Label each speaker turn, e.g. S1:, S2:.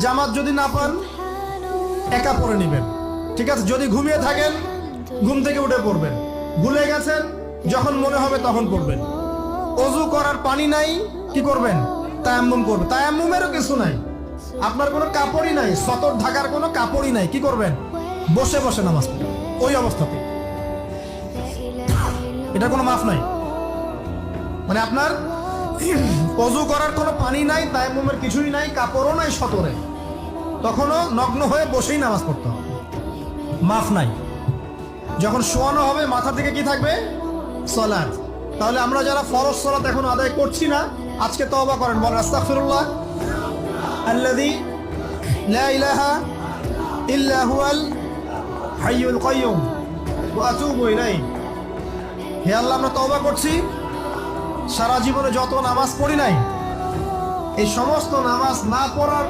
S1: জামাত যদি না পান একা পড়ে নেবেন, ঠিক আছে? যদি ঘুমিয়ে থাকেন ঘুম থেকে উঠে পড়বেন, ভুলে গেছেন যখন মনে হবে তখন পড়বেন। অজু করার পানি নাই, কি করবেন? তায়াম্মুম করবেন। তায়াম্মুমেরও কিছু নাই, আপনার কোনো কাপড়ই নাই, সতর ঢাকার কোনো কাপড়ই নাই, কি করবেন? বসে বসে নামাজ পড়বেন ওই অবস্থাতে। এটা কোনো মাফ নাই, মানে আপনার অজু করার কোনো পানি নাই, তায়াম্মুমের কিছুই নাই, কাপড়ও নাই সতরে, তখনও নগ্ন হয়ে বসেই নামাজ পড়তে হবে, মাফ নাই। যখন শোয়ানো হবে মাথা থেকে কি থাকবে? সালাত। তাহলে আমরা যারা ফরজ সালাত এখন আদায় করছি না, আজকে তওবা করেন, বলেন আস্তাগফিরুল্লাহ আল্লাযী লা ইলাহা ইল্লা হুয়াল হাইয়ুল কাইয়্যুম ওয়া আতুবু ইলাইহি। হে আল্লাহ, আমরা তওবা করছি, সারা জীবনে যত নামাজ পড়ি নাই, এই সমস্ত নামাজ না পড়ার